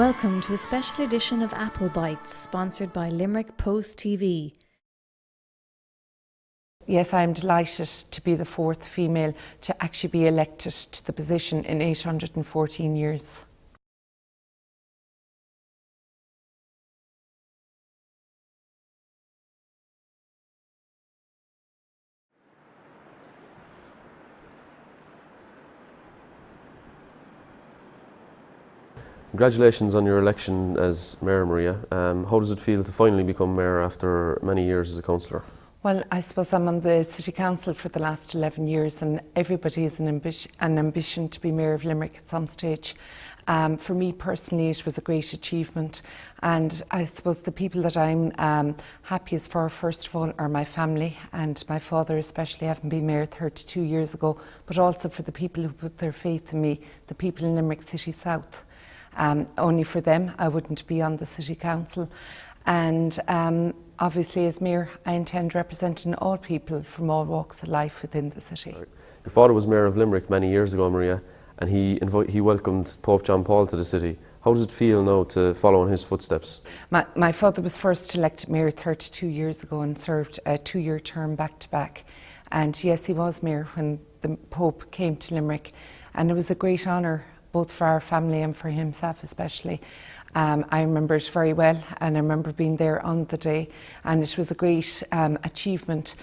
Welcome to a special edition of Apple Bites, sponsored by Limerick Post TV. Yes, I am delighted to be the fourth female to actually be elected to the position in 814 years. Congratulations on your election as Mayor, Maria. How does it feel to finally become Mayor after many years as a councillor? Well, I suppose I'm on the City Council for the last 11 years and everybody has an ambition to be Mayor of Limerick at some stage. For me personally, it was a great achievement, and I suppose the people that I'm happiest for, first of all, are my family, and my father especially, having been Mayor 32 years ago, but also for the people who put their faith in me, the people in Limerick City South. Only for them I wouldn't be on the City Council, and obviously as Mayor I intend representing all people from all walks of life within the city. Your father was Mayor of Limerick many years ago, Maria, and he welcomed Pope John Paul to the city. How does it feel now to follow in his footsteps? My father was first elected Mayor 32 years ago and served a 2-year term back to back, and yes, he was Mayor when the Pope came to Limerick, and it was a great honour both for our family and for himself especially. I remember it very well, and I remember being there on the day, and it was a great achievement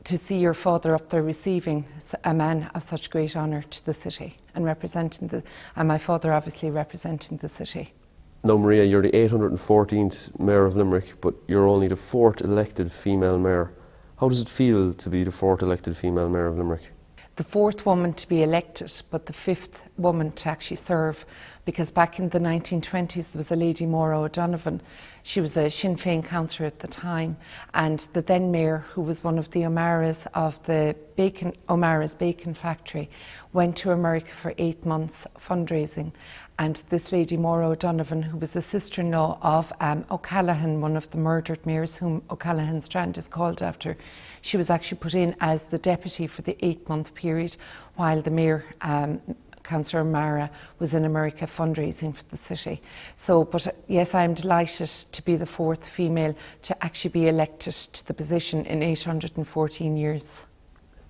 to see your father up there receiving a man of such great honour to the city and representing and my father obviously representing the city. Now, Maria, you're the 814th Mayor of Limerick, but you're only the 4th elected female Mayor. How does it feel to be the 4th elected female Mayor of Limerick? The 4th woman to be elected, but the 5th woman to actually serve, because back in the 1920s there was a lady, Maura O'Donovan. She was a Sinn Féin councillor at the time, and the then Mayor, who was one of the O'Mara's of the O'Mara's bacon factory, went to America for 8 months fundraising, and this lady, Maura O'Donovan, who was the sister-in-law of O'Callaghan, one of the murdered mayors whom O'Callaghan Strand is called after, she was actually put in as the deputy for the 8-month period while the Mayor, Councillor O'Mara, was in America fundraising for the city. So, but yes, I am delighted to be the 4th female to actually be elected to the position in 814 years.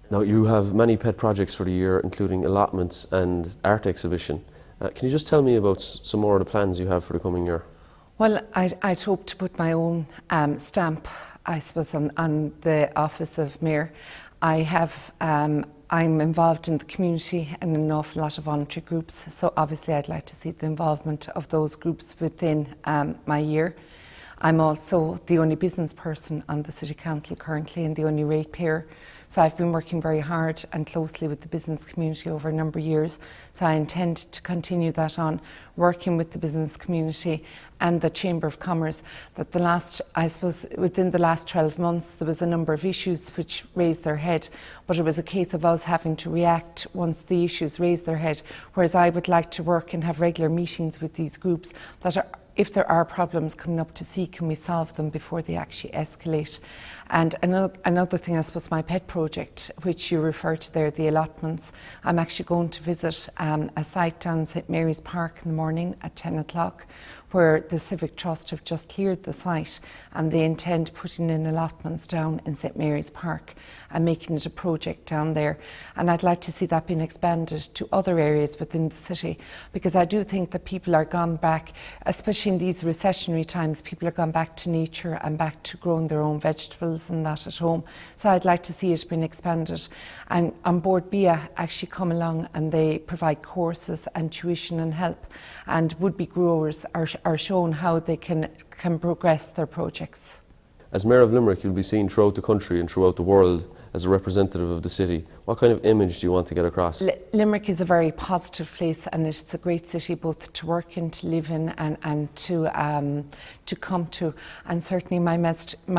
Now, you have many pet projects for the year, including allotments and art exhibition. Can you just tell me about some more of the plans you have for the coming year? Well, I'd hope to put my own stamp, I suppose, on the office of Mayor. I'm involved in the community and an awful lot of voluntary groups, so obviously I'd like to see the involvement of those groups within my year. I'm also the only business person on the City Council currently and the only ratepayer. So I've been working very hard and closely with the business community over a number of years. So I intend to continue that on, working with the business community and the Chamber of Commerce. That I suppose within the last 12 months there was a number of issues which raised their head, but it was a case of us having to react once the issues raised their head. Whereas I would like to work and have regular meetings with these groups that are, if there are problems coming up, to see can we solve them before they actually escalate. And another thing, I suppose, my pet project, which you refer to there, the allotments, I'm actually going to visit a site down St Mary's Park in the morning at 10 o'clock, where the Civic Trust have just cleared the site and they intend putting in allotments down in St Mary's Park and making it a project down there. And I'd like to see that being expanded to other areas within the city, because I do think that people are gone back, especially in these recessionary times, people are gone back to nature and back to growing their own vegetables and that at home. So I'd like to see it being expanded. And on board BIA actually come along and they provide courses and tuition and help, and would-be growers are shown how they can progress their projects. As Mayor of Limerick, you'll be seen throughout the country and throughout the world as a representative of the city. What kind of image do you want to get across? Limerick is a very positive place, and it's a great city both to work in, to live in, and to come to. And certainly my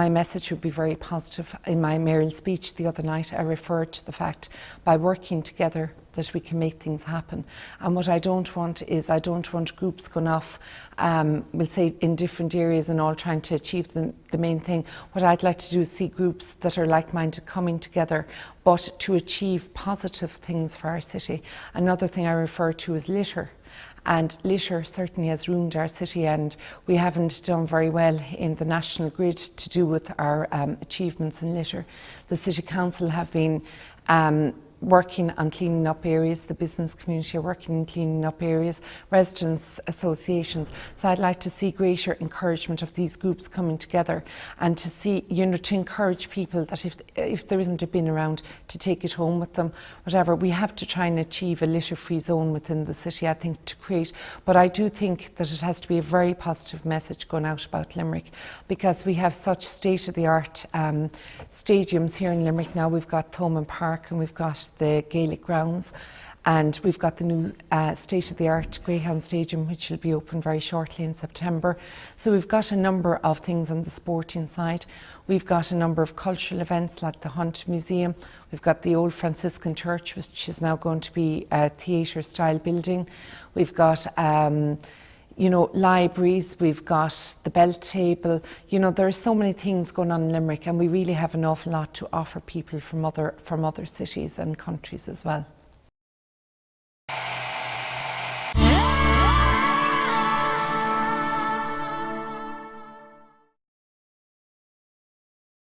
message would be very positive. In my mayoral speech the other night, I referred to the fact by working together, that we can make things happen. And what I don't want is, I don't want groups going off, we'll say in different areas and all trying to achieve the main thing. What I'd like to do is see groups that are like-minded coming together, but to achieve positive things for our city. Another thing I refer to is litter. And litter certainly has ruined our city, and we haven't done very well in the national grid to do with our achievements in litter. The City Council have been working on cleaning up areas, the business community are working on cleaning up areas, residents associations. So I'd like to see greater encouragement of these groups coming together, and to see, you know, to encourage people that if there isn't a bin around, to take it home with them, whatever. We have to try and achieve a litter-free zone within the city, I think, to create. But I do think that it has to be a very positive message going out about Limerick, because we have such state-of-the-art stadiums here in Limerick now. We've got Thomond Park and we've got the Gaelic grounds, and we've got the new state-of-the-art Greyhound Stadium, which will be open very shortly in September. So we've got a number of things on the sporting side. We've got a number of cultural events like the Hunt Museum. We've got the old Franciscan Church, which is now going to be a theatre-style building. We've got you know, libraries, we've got the Bell Table. You know, there are so many things going on in Limerick, and we really have an awful lot to offer people from other cities and countries as well.